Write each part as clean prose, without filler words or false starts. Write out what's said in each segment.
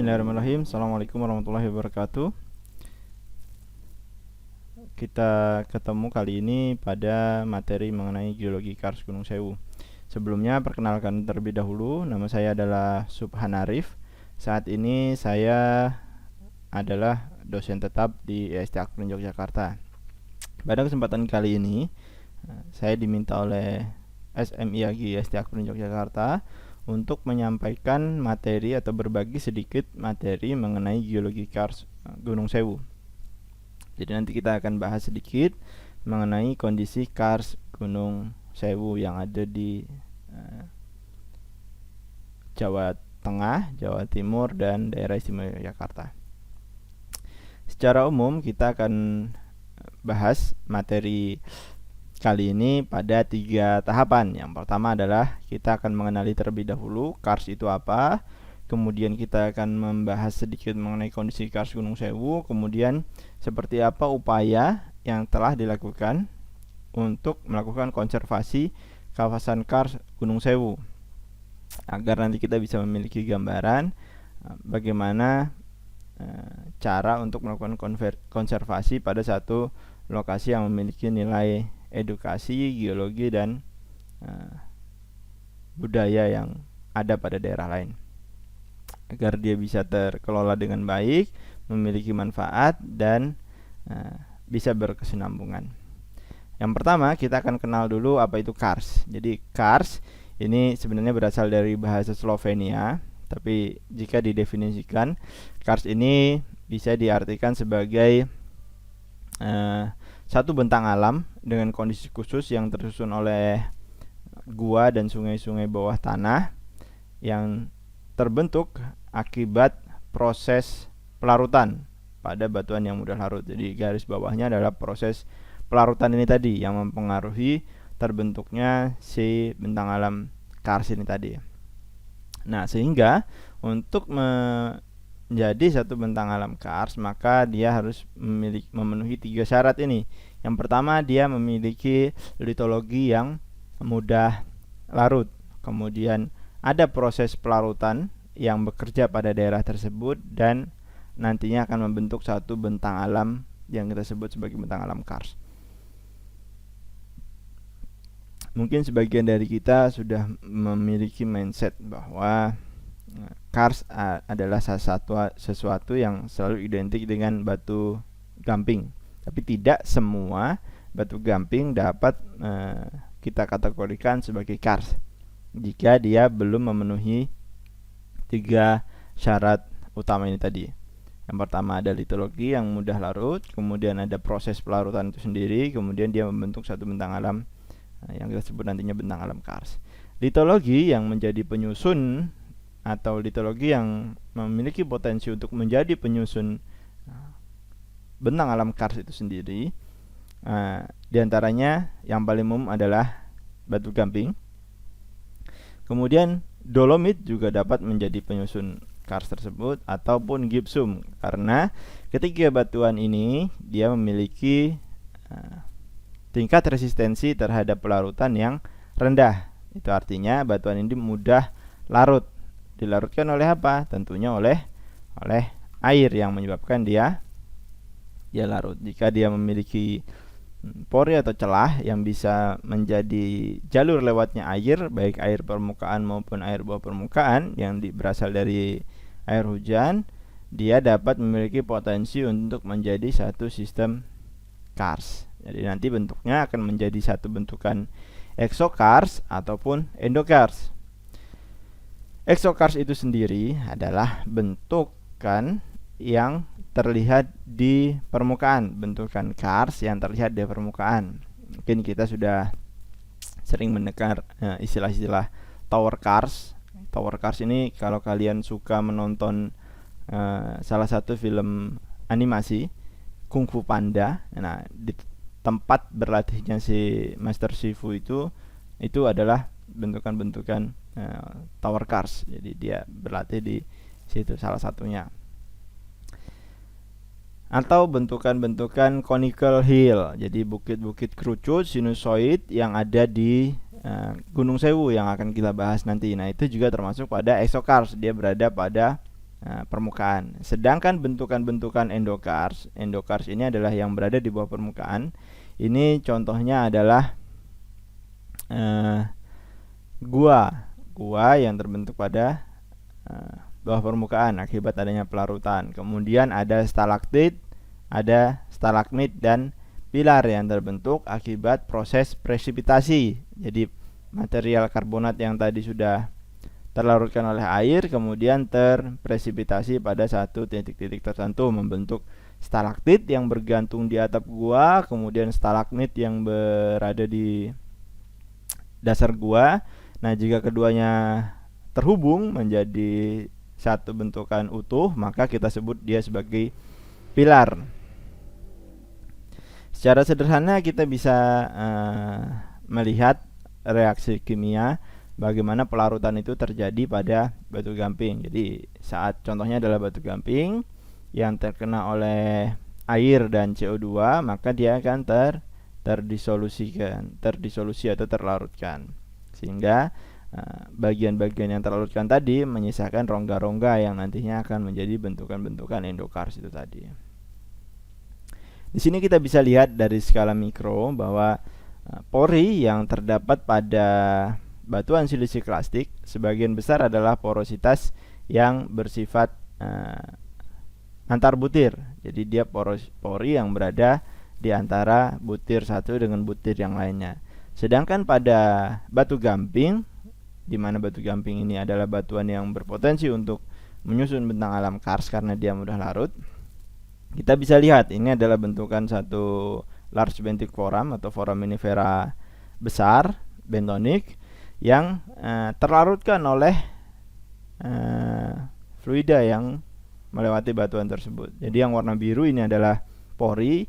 Bismillahirrahmanirrahim. Assalamualaikum warahmatullahi wabarakatuh. Kita ketemu kali ini pada materi mengenai geologi Kars Gunung Sewu. Sebelumnya perkenalkan terlebih dahulu, nama saya adalah Subhan Arif. Saat ini saya adalah dosen tetap di IST Akron Yogyakarta. Pada kesempatan kali ini saya diminta oleh SMIAG IST Akron Yogyakarta untuk menyampaikan materi atau berbagi sedikit materi mengenai geologi Kars Gunung Sewu. Jadi nanti kita akan bahas sedikit mengenai kondisi Kars Gunung Sewu yang ada di Jawa Tengah, Jawa Timur, dan daerah istimewa Yogyakarta. Secara umum kita akan bahas materi kali ini pada 3 tahapan. Yang pertama adalah kita akan mengenali terlebih dahulu Kars itu apa. Kemudian kita akan membahas sedikit mengenai kondisi Kars Gunung Sewu. Kemudian seperti apa upaya yang telah dilakukan untuk melakukan konservasi kawasan Kars Gunung Sewu, agar nanti kita bisa memiliki gambaran bagaimana cara untuk melakukan konservasi pada satu lokasi yang memiliki nilai edukasi, geologi, dan budaya yang ada pada daerah lain, agar dia bisa terkelola dengan baik, memiliki manfaat, dan bisa berkesinambungan. Yang pertama kita akan kenal dulu apa itu Kars. Jadi Kars ini sebenarnya berasal dari bahasa Slovenia, tapi jika didefinisikan, Kars ini bisa diartikan sebagai satu bentang alam dengan kondisi khusus yang tersusun oleh gua dan sungai-sungai bawah tanah yang terbentuk akibat proses pelarutan pada batuan yang mudah larut. Jadi garis bawahnya adalah proses pelarutan ini tadi yang mempengaruhi terbentuknya si bentang alam Kars ini tadi. Nah, sehingga untuk menjadi satu bentang alam Kars, maka dia harus memenuhi 3 syarat ini. Yang pertama, dia memiliki litologi yang mudah larut. Kemudian ada proses pelarutan yang bekerja pada daerah tersebut dan nantinya akan membentuk satu bentang alam yang kita sebut sebagai bentang alam Kars. Mungkin sebagian dari kita sudah memiliki mindset bahwa Kars adalah sesuatu yang selalu identik dengan batu gamping. Tapi tidak semua batu gamping dapat kita kategorikan sebagai Kars jika dia belum memenuhi 3 syarat utama ini tadi. Yang pertama ada litologi yang mudah larut, kemudian ada proses pelarutan itu sendiri, kemudian dia membentuk satu bentang alam yang kita sebut nantinya bentang alam Kars. Litologi yang menjadi penyusun atau litologi yang memiliki potensi untuk menjadi penyusun bentang alam Kars itu sendiri, di antaranya yang paling umum adalah batu gamping. Kemudian dolomit juga dapat menjadi penyusun Kars tersebut, ataupun gipsum, karena ketiga batuan ini dia memiliki tingkat resistensi terhadap pelarutan yang rendah. Itu artinya batuan ini mudah larut. Dilarutkan oleh apa? Tentunya oleh air yang menyebabkan dia larut. Jika dia memiliki pori atau celah yang bisa menjadi jalur lewatnya air, baik air permukaan maupun air bawah permukaan yang berasal dari air hujan, dia dapat memiliki potensi untuk menjadi satu sistem Kars. Jadi nanti bentuknya akan menjadi satu bentukan exokars ataupun endokars. Exokars itu sendiri adalah bentukan yang terlihat di permukaan, bentukan Kars yang terlihat di permukaan. Mungkin kita sudah sering mendengar istilah-istilah tower Kars. Tower Kars ini kalau kalian suka menonton salah satu film animasi Kung Fu Panda, nah di tempat berlatihnya si Master Shifu itu adalah bentukan-bentukan tower Kars. Jadi dia berlatih di situ salah satunya. Atau bentukan-bentukan conical hill, jadi bukit-bukit kerucut sinusoid yang ada di Gunung Sewu yang akan kita bahas nanti. Nah, itu juga termasuk pada exokars, dia berada pada permukaan. Sedangkan bentukan-bentukan endokars ini adalah yang berada di bawah permukaan. Ini contohnya adalah gua yang terbentuk pada bawah permukaan akibat adanya pelarutan. Kemudian ada stalaktit, ada stalagmit dan pilar yang terbentuk akibat proses presipitasi. Jadi material karbonat yang tadi sudah terlarutkan oleh air kemudian terpresipitasi pada satu titik-titik tertentu membentuk stalaktit yang bergantung di atap gua, kemudian stalagmit yang berada di dasar gua. Nah, jika keduanya terhubung menjadi satu bentukan utuh, maka kita sebut dia sebagai pilar. Secara sederhana kita bisa melihat reaksi kimia bagaimana pelarutan itu terjadi pada batu gamping. Jadi saat contohnya adalah batu gamping yang terkena oleh air dan CO2, maka dia akan terdisolusi atau terlarutkan. Sehingga bagian-bagian yang terlarutkan tadi menyisakan rongga-rongga yang nantinya akan menjadi bentukan-bentukan endokars itu tadi. Di sini kita bisa lihat dari skala mikro bahwa pori yang terdapat pada batuan silisiklasitik sebagian besar adalah porositas yang bersifat antar butir. Jadi dia pori yang berada di antara butir satu dengan butir yang lainnya. Sedangkan pada batu gamping, di mana batu gamping ini adalah batuan yang berpotensi untuk menyusun bentang alam kars karena dia mudah larut, kita bisa lihat ini adalah bentukan satu large benthic foram atau foraminifera besar bentonik yang terlarutkan oleh fluida yang melewati batuan tersebut. Jadi yang warna biru ini adalah pori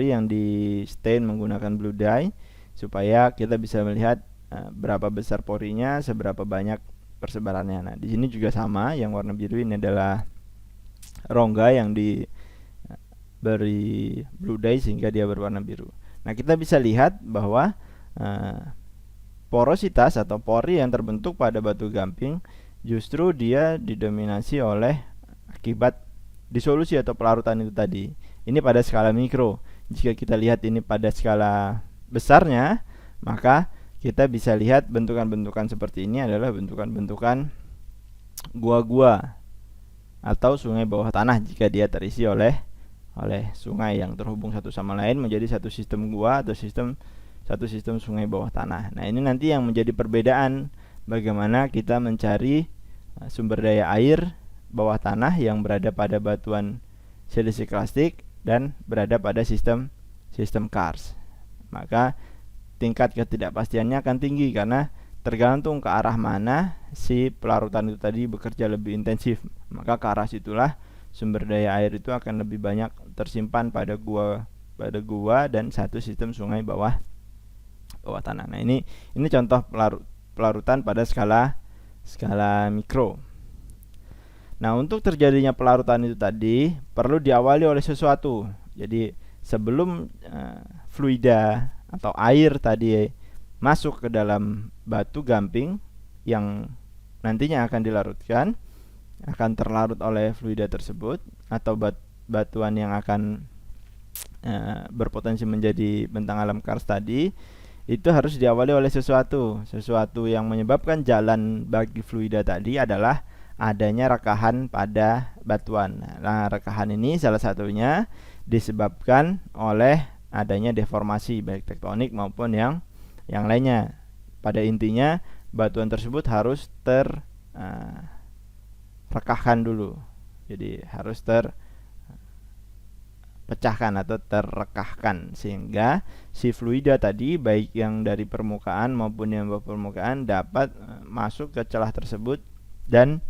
yang di stain menggunakan blue dye supaya kita bisa melihat berapa besar porinya, seberapa banyak persebarannya. Nah, di sini juga sama, yang warna biru ini adalah rongga yang diberi blue dye sehingga dia berwarna biru. Nah, kita bisa lihat bahwa porositas atau pori yang terbentuk pada batu gamping justru dia didominasi oleh akibat disolusi atau pelarutan itu tadi. Ini pada skala mikro. Jika kita lihat ini pada skala besarnya, maka kita bisa lihat bentukan-bentukan seperti ini adalah bentukan-bentukan gua-gua atau sungai bawah tanah jika dia terisi oleh sungai yang terhubung satu sama lain menjadi satu sistem gua atau satu sistem sungai bawah tanah. Nah, ini nanti yang menjadi perbedaan bagaimana kita mencari sumber daya air bawah tanah yang berada pada batuan silisiklasitik dan berada pada sistem kars. Maka tingkat ketidakpastiannya akan tinggi karena tergantung ke arah mana si pelarutan itu tadi bekerja lebih intensif. Maka ke arah situlah sumber daya air itu akan lebih banyak tersimpan pada gua dan satu sistem sungai bawah tanah. Nah, ini contoh pelarutan pada skala mikro. Nah, untuk terjadinya pelarutan itu tadi perlu diawali oleh sesuatu. Jadi sebelum fluida atau air tadi masuk ke dalam batu gamping yang nantinya akan dilarutkan, akan terlarut oleh fluida tersebut atau batuan yang akan berpotensi menjadi bentang alam kars tadi, itu harus diawali oleh sesuatu yang menyebabkan jalan bagi fluida tadi adalah adanya rekahan pada batuan. Nah, rekahan ini salah satunya disebabkan oleh adanya deformasi baik tektonik maupun yang lainnya. Pada intinya batuan tersebut harus terrekahkan dulu. Jadi harus terpecahkan atau terrekahkan sehingga si fluida tadi baik yang dari permukaan maupun yang bawah permukaan dapat masuk ke celah tersebut dan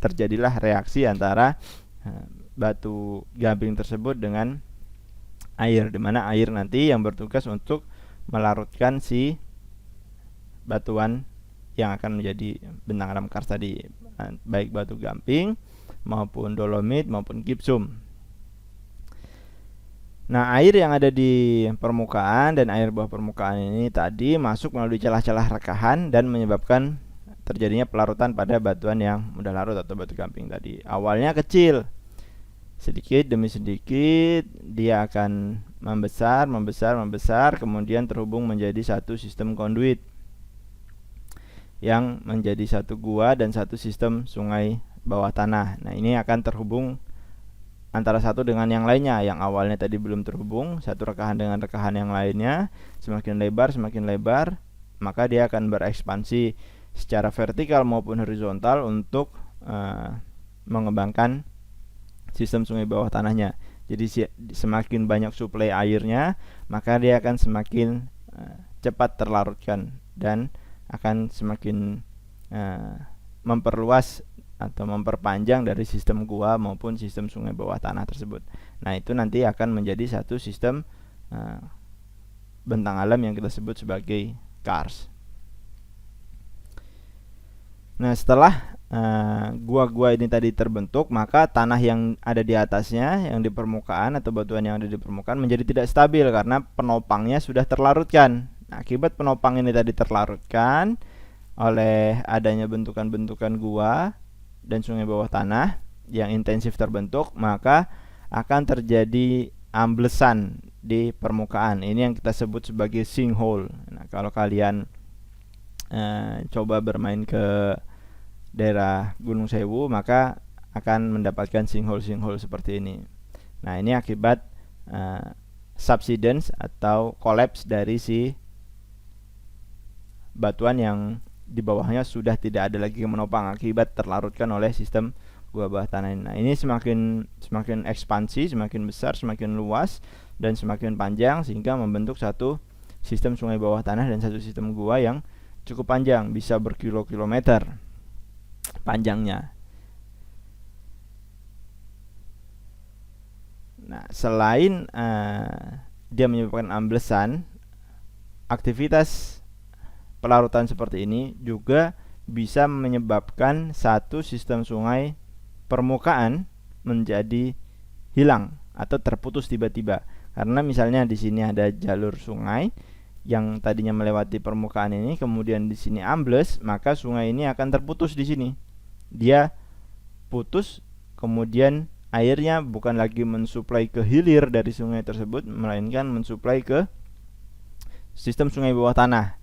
terjadilah reaksi antara batu gamping tersebut dengan air, di mana air nanti yang bertugas untuk melarutkan si batuan yang akan menjadi bentang alam kars tadi, baik batu gamping maupun dolomit maupun gipsum. Nah, air yang ada di permukaan dan air bawah permukaan ini tadi masuk melalui celah-celah rekahan dan menyebabkan terjadinya pelarutan pada batuan yang mudah larut atau batu gamping tadi. Awalnya kecil, sedikit demi sedikit dia akan membesar, kemudian terhubung menjadi satu sistem konduit yang menjadi satu gua dan satu sistem sungai bawah tanah. Nah, ini akan terhubung antara satu dengan yang lainnya. Yang awalnya tadi belum terhubung, satu rekahan dengan rekahan yang lainnya, semakin lebar, maka dia akan berekspansi secara vertikal maupun horizontal untuk mengembangkan sistem sungai bawah tanahnya. Jadi semakin banyak suplai airnya, maka dia akan semakin cepat terlarutkan dan akan semakin memperluas atau memperpanjang dari sistem gua maupun sistem sungai bawah tanah tersebut. Nah, itu nanti akan menjadi satu sistem bentang alam yang kita sebut sebagai karst. Nah, setelah gua-gua ini tadi terbentuk, maka tanah yang ada di atasnya, yang di permukaan atau batuan yang ada di permukaan menjadi tidak stabil karena penopangnya sudah terlarutkan. Nah, akibat penopang ini tadi terlarutkan oleh adanya bentukan-bentukan gua dan sungai bawah tanah yang intensif terbentuk, maka akan terjadi amblesan di permukaan. Ini yang kita sebut sebagai sinkhole. Nah, kalau kalian coba bermain ke daerah Gunung Sewu, maka akan mendapatkan sinkhole seperti ini. Nah, ini akibat subsidence atau collapse dari si batuan yang di bawahnya sudah tidak ada lagi menopang akibat terlarutkan oleh sistem gua bawah tanah ini. Nah, ini semakin ekspansi, semakin besar, semakin luas dan semakin panjang sehingga membentuk satu sistem sungai bawah tanah dan satu sistem gua yang cukup panjang, bisa berkilo-kilometer panjangnya. Nah, selain dia menyebabkan amblesan, aktivitas pelarutan seperti ini juga bisa menyebabkan satu sistem sungai permukaan menjadi hilang atau terputus tiba-tiba. Karena misalnya di sini ada jalur sungai yang tadinya melewati permukaan ini, kemudian di sini ambles, maka sungai ini akan terputus di sini. Dia putus, kemudian airnya bukan lagi mensuplai ke hilir dari sungai tersebut, melainkan mensuplai ke sistem sungai bawah tanah.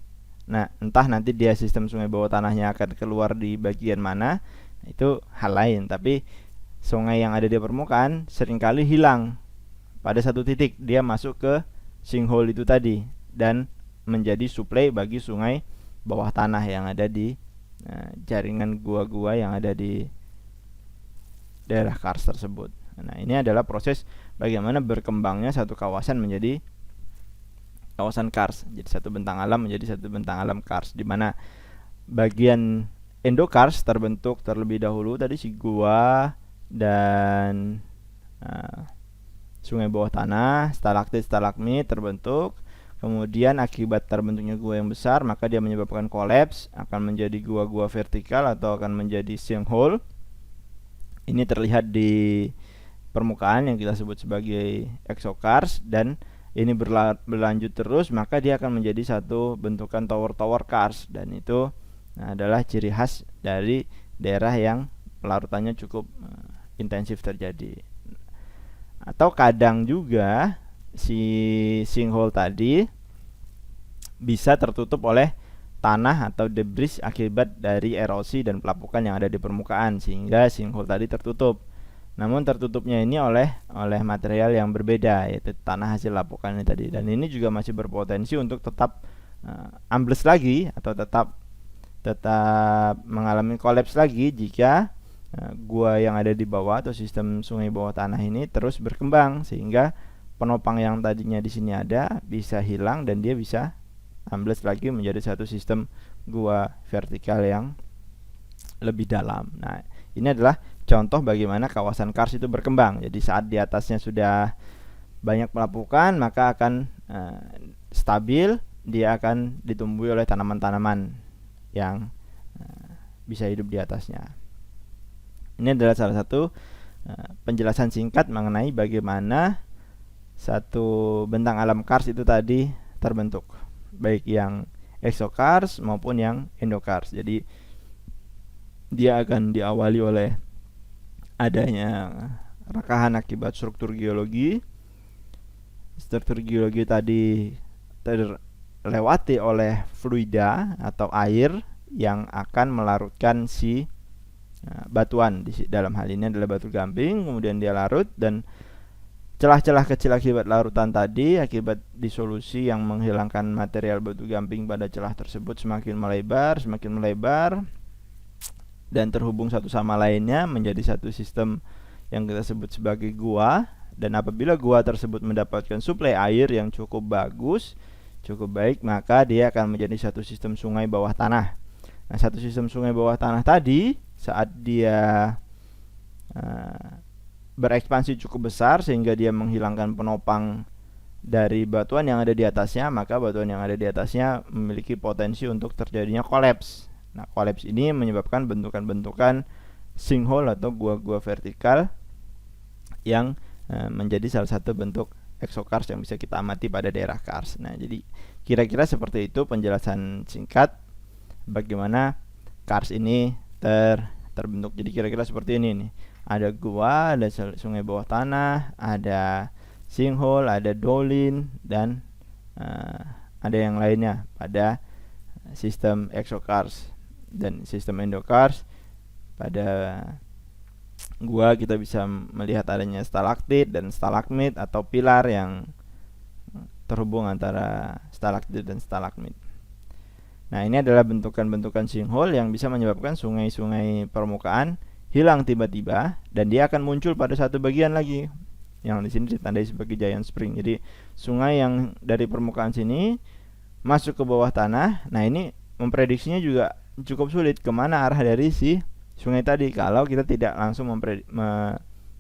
Nah, entah nanti dia sistem sungai bawah tanahnya akan keluar di bagian mana, itu hal lain. Tapi sungai yang ada di permukaan seringkali hilang pada satu titik, dia masuk ke sinkhole itu tadi dan menjadi suplai bagi sungai bawah tanah yang ada di jaringan gua-gua yang ada di daerah karst tersebut. Nah, ini adalah proses bagaimana berkembangnya satu kawasan menjadi kawasan karst. Jadi satu bentang alam menjadi satu bentang alam karst, di mana bagian endokarst terbentuk terlebih dahulu tadi si gua dan sungai bawah tanah, stalaktit, stalagmit terbentuk. Kemudian akibat terbentuknya gua yang besar, maka dia menyebabkan kolaps, akan menjadi gua-gua vertikal atau akan menjadi sinkhole. Ini terlihat di permukaan yang kita sebut sebagai exokarst, dan ini berlanjut terus, maka dia akan menjadi satu bentukan tower karst, dan itu adalah ciri khas dari daerah yang pelarutannya cukup intensif terjadi. Atau kadang juga si sinkhole tadi bisa tertutup oleh tanah atau debris akibat dari erosi dan pelapukan yang ada di permukaan, sehingga sinkhole tadi tertutup. Namun tertutupnya ini oleh material yang berbeda, yaitu tanah hasil lapukan ini tadi. Dan ini juga masih berpotensi untuk tetap ambles lagi atau tetap mengalami kolaps lagi jika gua yang ada di bawah atau sistem sungai bawah tanah ini terus berkembang, sehingga penopang yang tadinya di sini ada bisa hilang dan dia bisa ambles lagi menjadi satu sistem gua vertikal yang lebih dalam. Nah, ini adalah contoh bagaimana kawasan karst itu berkembang. Jadi saat di atasnya sudah banyak pelapukan, maka akan stabil, dia akan ditumbuhi oleh tanaman-tanaman yang bisa hidup di atasnya. Ini adalah salah satu penjelasan singkat mengenai bagaimana satu bentang alam karst itu tadi terbentuk, baik yang exokarst maupun yang endokarst. Jadi dia akan diawali oleh adanya rekahan akibat struktur geologi. Struktur geologi tadi terlewati oleh fluida atau air yang akan melarutkan si batuan. Dalam hal ini adalah batu gamping, kemudian dia larut, dan celah-celah kecil akibat larutan tadi, akibat disolusi yang menghilangkan material batu gamping pada celah tersebut semakin melebar, dan terhubung satu sama lainnya menjadi satu sistem yang kita sebut sebagai gua. Dan apabila gua tersebut mendapatkan suplai air yang cukup bagus, cukup baik, maka dia akan menjadi satu sistem sungai bawah tanah. Nah, satu sistem sungai bawah tanah tadi, saat dia berekspansi cukup besar sehingga dia menghilangkan penopang dari batuan yang ada di atasnya, maka batuan yang ada di atasnya memiliki potensi untuk terjadinya kolaps. Nah, kolaps ini menyebabkan bentukan-bentukan sinkhole atau gua-gua vertikal yang menjadi salah satu bentuk exokars yang bisa kita amati pada daerah kars. Nah, jadi kira-kira seperti itu penjelasan singkat bagaimana kars ini terbentuk. Jadi kira-kira seperti ini nih. Ada gua, ada sungai bawah tanah, ada sinkhole, ada dolin, dan ada yang lainnya pada sistem exokars dan sistem endokars. Pada gua kita bisa melihat adanya stalaktit dan stalagmit atau pilar yang terhubung antara stalaktit dan stalagmit. Nah, ini adalah bentukan-bentukan sinkhole yang bisa menyebabkan sungai-sungai permukaan hilang tiba-tiba, dan dia akan muncul pada satu bagian lagi yang di sini ditandai sebagai giant spring. Jadi sungai yang dari permukaan sini masuk ke bawah tanah. Nah, ini memprediksinya juga cukup sulit kemana arah dari si sungai tadi kalau kita tidak langsung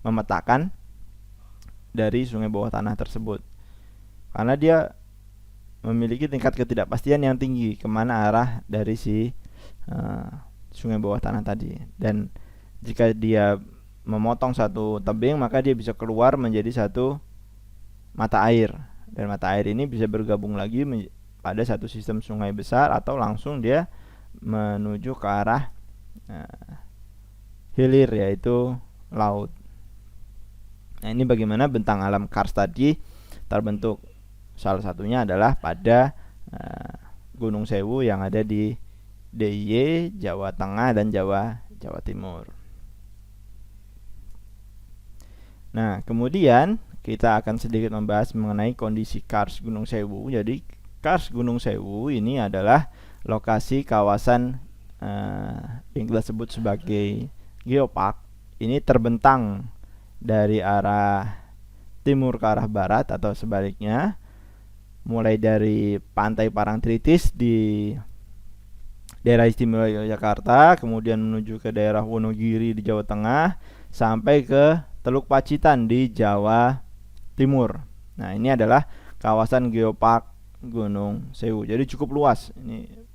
memetakan dari sungai bawah tanah tersebut, karena dia memiliki tingkat ketidakpastian yang tinggi kemana arah dari si sungai bawah tanah tadi. Dan jika dia memotong satu tebing, maka dia bisa keluar menjadi satu mata air, dan mata air ini bisa bergabung lagi pada satu sistem sungai besar, atau langsung dia menuju ke arah hilir, yaitu laut. Nah, ini bagaimana bentang alam kars tadi terbentuk. Salah satunya adalah pada Gunung Sewu yang ada di DIY, Jawa Tengah, dan Jawa Timur. Nah, kemudian kita akan sedikit membahas mengenai kondisi kars Gunung Sewu. Jadi kars Gunung Sewu ini adalah lokasi kawasan yang kita sebut sebagai geopark. Ini terbentang dari arah timur ke arah barat atau sebaliknya, mulai dari pantai Parangtritis di daerah istimewa Yogyakarta, kemudian menuju ke daerah Wonogiri di Jawa Tengah, sampai ke Teluk Pacitan di Jawa Timur. Nah, ini adalah kawasan geopark Gunung Sewu. Jadi cukup luas. Ini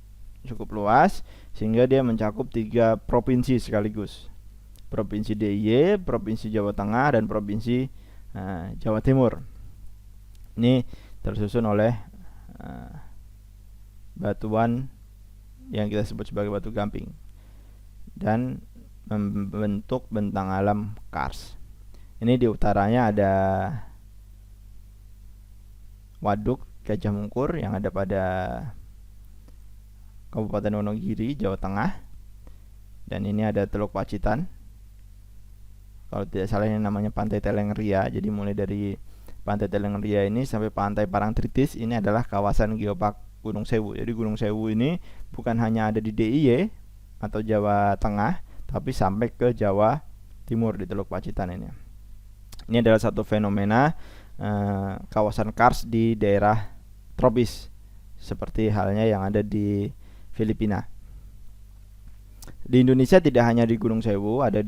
cukup luas sehingga dia mencakup 3 provinsi sekaligus. Provinsi DIY, Provinsi Jawa Tengah, dan Provinsi Jawa Timur. Ini tersusun oleh batuan yang kita sebut sebagai batu gamping dan membentuk bentang alam kars. Ini di utaranya ada Waduk Gajah Mungkur yang ada pada Kabupaten Wonogiri, Jawa Tengah, dan ini ada Teluk Pacitan. Kalau tidak salah ini namanya Pantai Telengria. Jadi mulai dari Pantai Telengria ini sampai Pantai Parangtritis ini adalah kawasan geopark Gunung Sewu. Jadi Gunung Sewu ini bukan hanya ada di DIY atau Jawa Tengah, tapi sampai ke Jawa Timur di Teluk Pacitan ini. Ini adalah satu fenomena kawasan kars di daerah tropis, seperti halnya yang ada di Filipina. Di Indonesia tidak hanya di Gunung Sewu, ada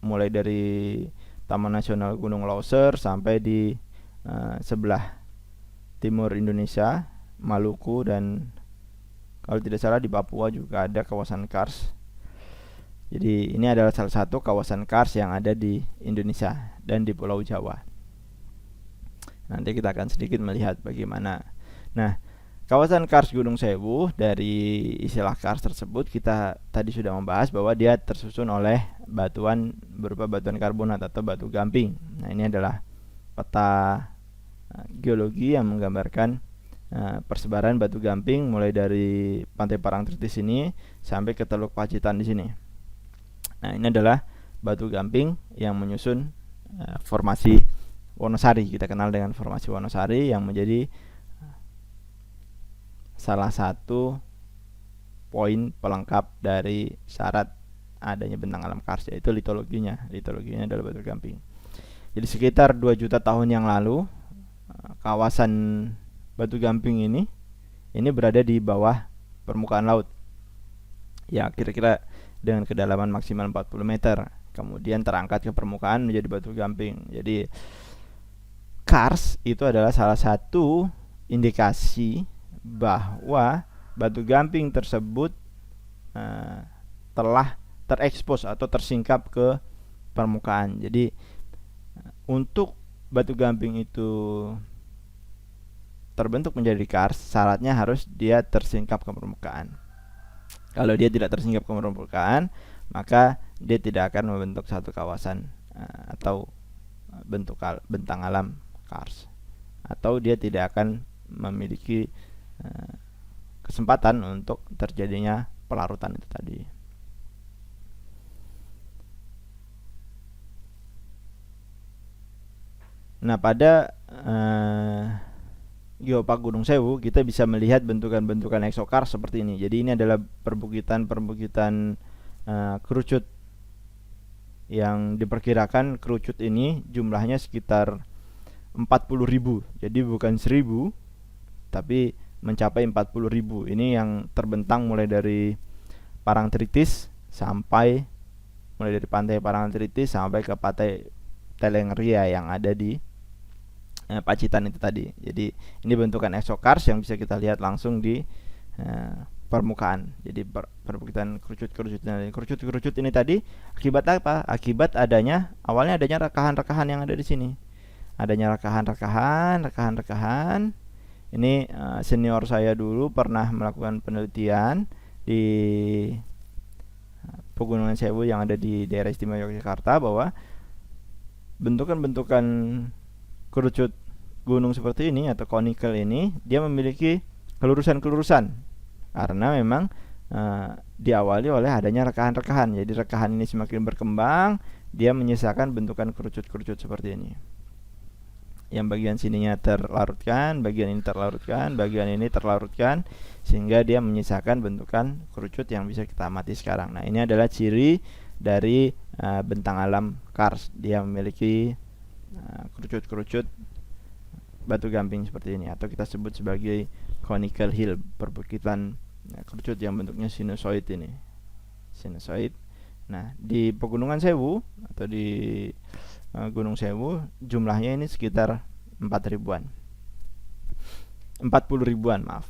mulai dari Taman Nasional Gunung Leuser sampai di sebelah timur Indonesia, Maluku, dan kalau tidak salah di Papua juga ada kawasan kars. Jadi ini adalah salah satu kawasan kars yang ada di Indonesia dan di Pulau Jawa. Nanti kita akan sedikit melihat bagaimana. Nah, Kawasan Kars Gunung Sewu, dari istilah kars tersebut kita tadi sudah membahas bahwa dia tersusun oleh batuan berupa batuan karbonat atau batu gamping. Nah, ini adalah peta geologi yang menggambarkan persebaran batu gamping mulai dari Pantai Parangtritis ini sampai ke Teluk Pacitan di sini. Nah, ini adalah batu gamping yang menyusun formasi Wonosari. Kita kenal dengan formasi Wonosari yang menjadi salah satu poin pelengkap dari syarat adanya bentang alam kars, yaitu litologinya. Litologinya adalah batu gamping. Jadi sekitar 2 juta tahun yang lalu, kawasan batu gamping ini berada di bawah permukaan laut. Ya, kira-kira dengan kedalaman maksimal 40 meter. Kemudian terangkat ke permukaan menjadi batu gamping. Jadi kars itu adalah salah satu indikasi bahwa batu gamping tersebut telah terekspos atau tersingkap ke permukaan. Jadi untuk batu gamping itu terbentuk menjadi kars, syaratnya harus dia tersingkap ke permukaan. Kalau dia tidak tersingkap ke permukaan, maka dia tidak akan membentuk satu kawasan atau bentuk bentang alam kars, atau dia tidak akan memiliki kesempatan untuk terjadinya pelarutan itu tadi. Nah, pada Geopark Gunung Sewu kita bisa melihat bentukan-bentukan exokars seperti ini. Jadi ini adalah perbukitan-perbukitan kerucut yang diperkirakan kerucut ini jumlahnya sekitar 40.000. Jadi bukan 1.000, tapi mencapai 40.000. Ini yang terbentang mulai dari Parangtritis sampai mulai dari pantai Parangtritis sampai ke pantai Telengria yang ada di Pacitan itu tadi. Jadi ini bentukan exokars yang bisa kita lihat langsung di permukaan. Jadi perbukitan kerucut ini tadi akibat apa? Akibat awalnya adanya rekahan-rekahan yang ada di sini. Adanya rekahan. Ini senior saya dulu pernah melakukan penelitian di Pegunungan Sewu yang ada di daerah istimewa Yogyakarta, bahwa bentukan-bentukan kerucut gunung seperti ini atau conical ini dia memiliki kelurusan-kelurusan karena memang diawali oleh adanya rekahan-rekahan. Jadi rekahan ini semakin berkembang, dia menyisakan bentukan kerucut-kerucut seperti ini. Yang bagian sininya terlarutkan, bagian ini terlarutkan, bagian ini terlarutkan, sehingga dia menyisakan bentukan kerucut yang bisa kita amati sekarang. Nah, ini adalah ciri dari bentang alam kars. Dia memiliki kerucut-kerucut batu gamping seperti ini, atau kita sebut sebagai conical hill, perbukitan kerucut yang bentuknya sinusoid ini. Sinusoid. Nah, di Pegunungan Sewu atau di Gunung Sewu jumlahnya ini sekitar 40 ribuan, maaf.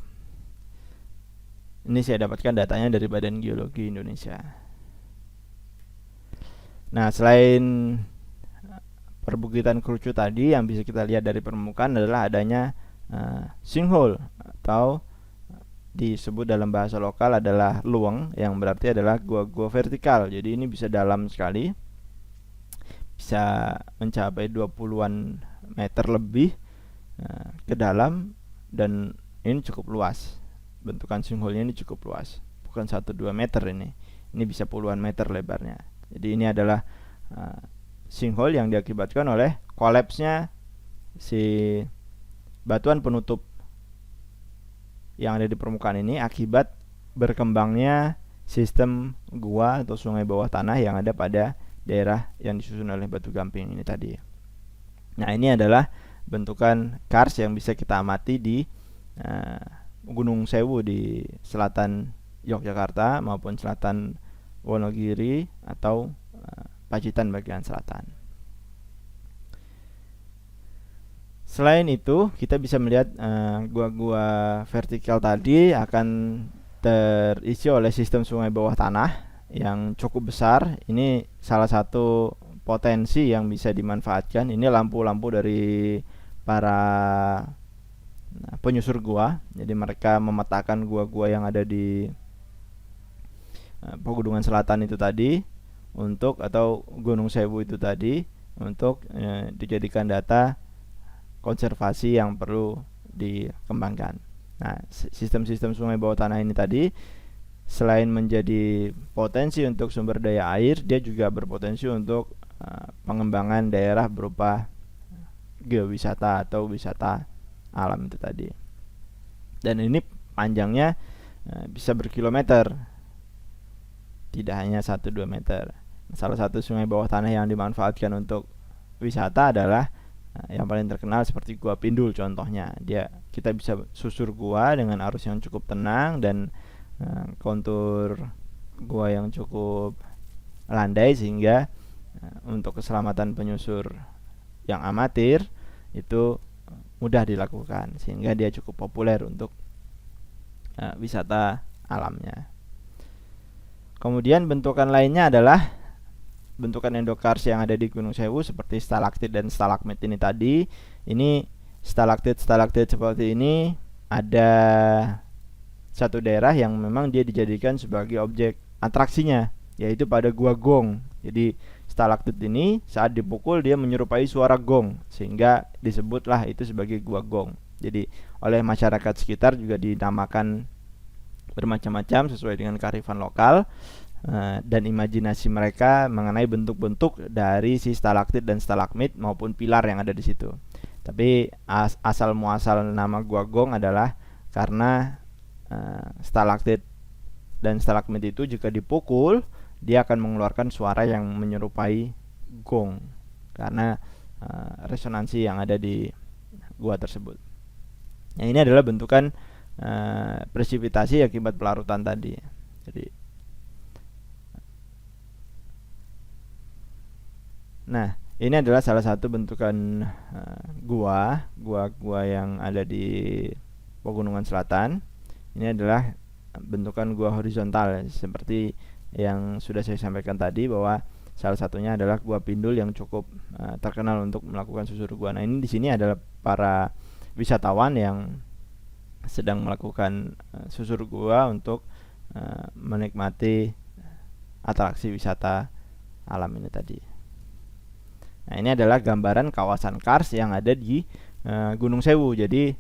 Ini saya dapatkan datanya dari Badan Geologi Indonesia. Nah, selain perbukitan kerucut tadi, yang bisa kita lihat dari permukaan adalah adanya sinkhole, atau disebut dalam bahasa lokal adalah luweng, yang berarti adalah gua-gua vertikal. Jadi ini bisa dalam sekali, bisa mencapai 20-an meter lebih ke dalam, dan ini cukup luas. Bentukan sinkhole-nya ini cukup luas, bukan 1-2 meter ini bisa puluhan meter lebarnya. Jadi ini adalah sinkhole yang diakibatkan oleh kolapsnya si batuan penutup yang ada di permukaan ini akibat berkembangnya sistem gua atau sungai bawah tanah yang ada pada daerah yang disusun oleh batu gamping ini tadi. Nah, ini adalah bentukan kars yang bisa kita amati di Gunung Sewu di selatan Yogyakarta maupun selatan Wonogiri atau Pacitan bagian selatan. Selain itu, kita bisa melihat gua-gua vertikal tadi akan terisi oleh sistem sungai bawah tanah yang cukup besar. Ini salah satu potensi yang bisa dimanfaatkan. Ini lampu-lampu dari para penyusur gua. Jadi mereka memetakan gua-gua yang ada di Pegunungan Selatan itu tadi atau Gunung Sewu itu tadi untuk dijadikan data konservasi yang perlu dikembangkan. Nah, sistem-sistem sungai bawah tanah ini tadi selain menjadi potensi untuk sumber daya air, dia juga berpotensi untuk pengembangan daerah berupa geowisata atau wisata alam itu tadi. Dan ini panjangnya bisa berkilometer, tidak hanya 1-2 meter. Salah satu sungai bawah tanah yang dimanfaatkan untuk wisata adalah yang paling terkenal seperti Gua Pindul contohnya. Kita bisa susur gua dengan arus yang cukup tenang dan kontur gua yang cukup landai, sehingga untuk keselamatan penyusur yang amatir itu mudah dilakukan, sehingga dia cukup populer untuk wisata alamnya. Kemudian bentukan lainnya adalah bentukan endokars yang ada di Gunung Sewu seperti stalaktit dan stalagmit ini tadi. Ini stalaktit seperti ini ada satu daerah yang memang dia dijadikan sebagai objek atraksinya, yaitu pada Gua Gong. Jadi stalaktit ini saat dipukul dia menyerupai suara gong, sehingga disebutlah itu sebagai Gua Gong. Jadi oleh masyarakat sekitar juga dinamakan bermacam-macam sesuai dengan kearifan lokal dan imajinasi mereka mengenai bentuk-bentuk dari si stalaktit dan stalagmit maupun pilar yang ada di situ. Tapi asal muasal nama Gua Gong adalah karena stalaktit dan stalagmit itu jika dipukul dia akan mengeluarkan suara yang menyerupai gong karena resonansi yang ada di gua tersebut. Nah, ini adalah bentukan presipitasi akibat pelarutan tadi. Nah, ini adalah salah satu bentukan gua yang ada di Pegunungan Selatan. Ini adalah bentukan gua horizontal seperti yang sudah saya sampaikan tadi, bahwa salah satunya adalah Gua Pindul yang cukup terkenal untuk melakukan susur gua. Nah, ini di sini adalah para wisatawan yang sedang melakukan susur gua untuk menikmati atraksi wisata alam ini tadi. Nah, ini adalah gambaran kawasan kars yang ada di Gunung Sewu. Jadi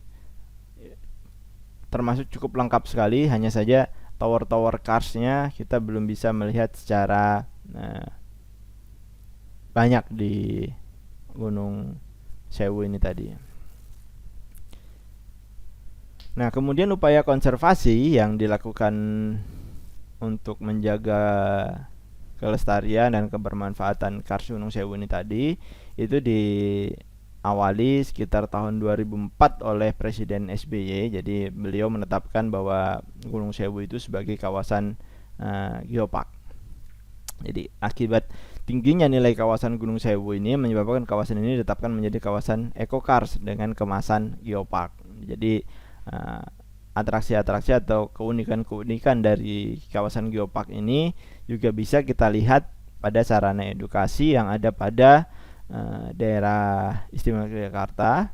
termasuk cukup lengkap sekali, hanya saja tower-tower karsnya kita belum bisa melihat secara banyak di Gunung Sewu ini tadi. Nah, kemudian upaya konservasi yang dilakukan untuk menjaga kelestarian dan kebermanfaatan kars Gunung Sewu ini tadi itu diawali sekitar tahun 2004 oleh Presiden SBY. Jadi beliau menetapkan bahwa Gunung Sewu itu sebagai kawasan geopark. Jadi akibat tingginya nilai kawasan Gunung Sewu ini menyebabkan kawasan ini ditetapkan menjadi kawasan ekokars dengan kemasan geopark. Jadi atraksi-atraksi atau keunikan-keunikan dari kawasan geopark ini juga bisa kita lihat pada sarana edukasi yang ada pada daerah Istimewa Yogyakarta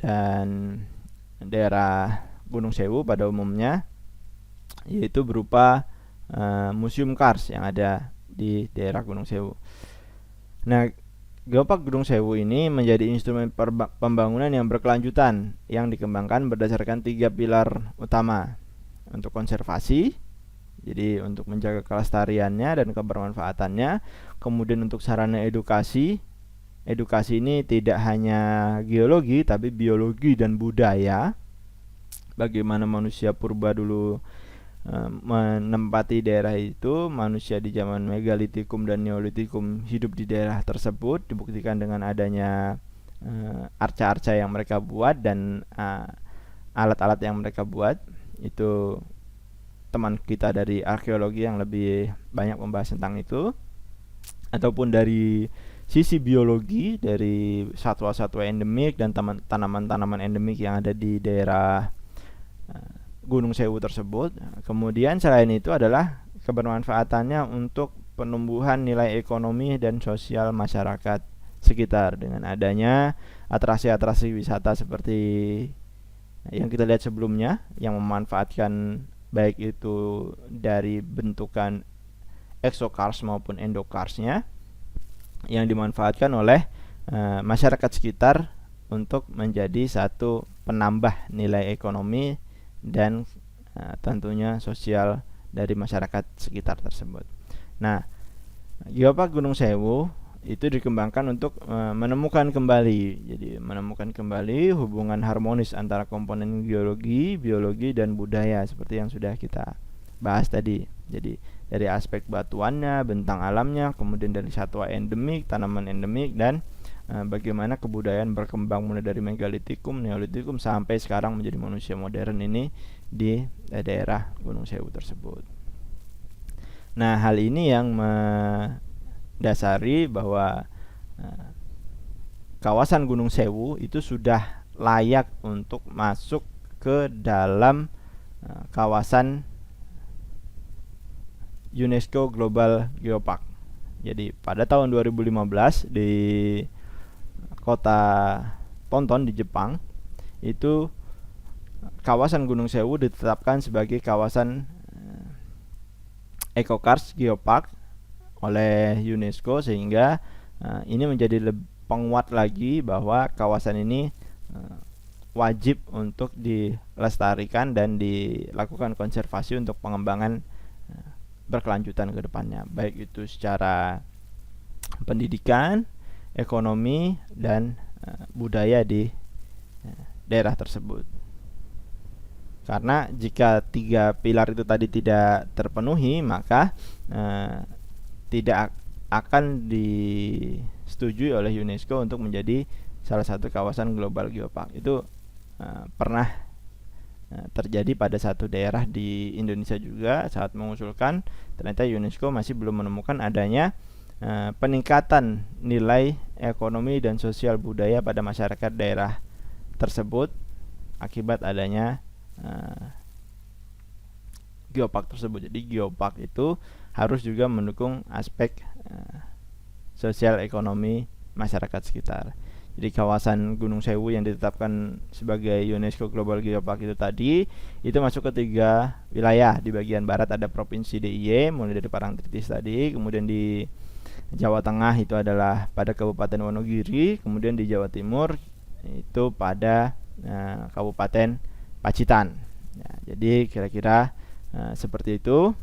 dan daerah Gunung Sewu pada umumnya, yaitu berupa museum kars yang ada di daerah Gunung Sewu. Nah, Geopark Gunung Sewu ini menjadi instrumen pembangunan yang berkelanjutan yang dikembangkan berdasarkan 3 pilar utama untuk konservasi, jadi untuk menjaga kelestariannya dan kebermanfaatannya. Kemudian untuk sarana edukasi ini tidak hanya geologi tapi biologi dan budaya, bagaimana manusia purba dulu menempati daerah itu. Manusia di zaman megalitikum dan neolitikum hidup di daerah tersebut, dibuktikan dengan adanya arca-arca yang mereka buat dan alat-alat yang mereka buat. Itu teman kita dari arkeologi yang lebih banyak membahas tentang itu. Ataupun dari sisi biologi, dari satwa-satwa endemik dan tanaman-tanaman endemik yang ada di daerah Gunung Sewu tersebut. Kemudian selain itu adalah kebermanfaatannya untuk penumbuhan nilai ekonomi dan sosial masyarakat sekitar dengan adanya atraksi-atraksi wisata seperti yang kita lihat sebelumnya, yang memanfaatkan baik itu dari bentukan exocars maupun endocarsnya, yang dimanfaatkan oleh masyarakat sekitar untuk menjadi satu penambah nilai ekonomi dan tentunya sosial dari masyarakat sekitar tersebut. Nah, Geopark Gunung Sewu itu dikembangkan untuk menemukan kembali hubungan harmonis antara komponen geologi, biologi, dan budaya seperti yang sudah kita bahas tadi. Jadi dari aspek batuannya, bentang alamnya, kemudian dari satwa endemik, tanaman endemik, dan bagaimana kebudayaan berkembang mulai dari megalitikum, neolitikum sampai sekarang menjadi manusia modern ini di daerah Gunung Sewu tersebut. Nah, hal ini yang mendasari bahwa kawasan Gunung Sewu itu sudah layak untuk masuk ke dalam kawasan UNESCO Global Geopark. Jadi pada tahun 2015 di kota Tonton di Jepang itu kawasan Gunung Sewu ditetapkan sebagai kawasan EcoCars Geopark oleh UNESCO, sehingga ini menjadi lebih penguat lagi bahwa kawasan ini wajib untuk dilestarikan dan dilakukan konservasi untuk pengembangan berkelanjutan ke depannya, baik itu secara pendidikan, ekonomi, dan budaya di daerah tersebut. Karena jika 3 pilar itu tadi tidak terpenuhi, maka tidak akan disetujui oleh UNESCO untuk menjadi salah satu kawasan global geopark. Itu pernah terjadi pada satu daerah di Indonesia juga saat mengusulkan. Ternyata UNESCO masih belum menemukan adanya peningkatan nilai ekonomi dan sosial budaya pada masyarakat daerah tersebut akibat adanya geopark tersebut. Jadi geopark itu harus juga mendukung aspek sosial ekonomi masyarakat sekitar. Jadi kawasan Gunung Sewu yang ditetapkan sebagai UNESCO Global Geopark itu tadi, itu masuk ke 3 wilayah. Di bagian barat ada Provinsi DIY, mulai dari Parangtritis tadi, kemudian di Jawa Tengah itu adalah pada Kabupaten Wonogiri, kemudian di Jawa Timur itu pada Kabupaten Pacitan. Ya, jadi kira-kira seperti itu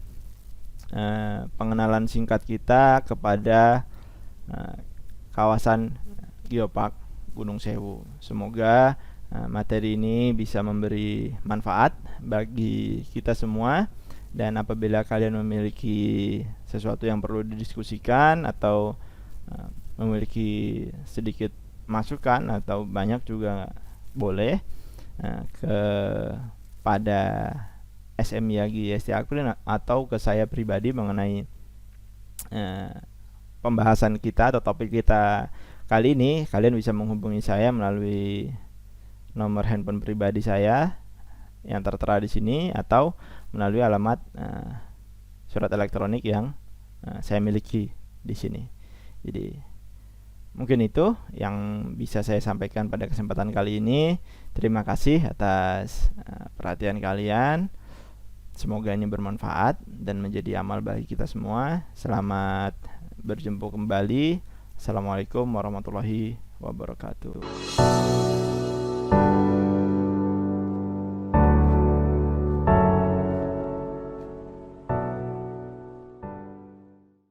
pengenalan singkat kita kepada kawasan Geopark Gunung Sewu. Semoga materi ini bisa memberi manfaat bagi kita semua, dan apabila kalian memiliki sesuatu yang perlu didiskusikan atau memiliki sedikit masukan atau banyak juga boleh kepada SM Yagi Yesti Akulin atau ke saya pribadi mengenai pembahasan kita atau topik kita kali ini. Kalian bisa menghubungi saya melalui nomor handphone pribadi saya yang tertera di sini atau melalui alamat surat elektronik yang saya miliki di sini. Jadi mungkin itu yang bisa saya sampaikan pada kesempatan kali ini. Terima kasih atas perhatian kalian. Semoga ini bermanfaat dan menjadi amal bagi kita semua. Selamat berjumpa kembali. Assalamualaikum warahmatullahi wabarakatuh.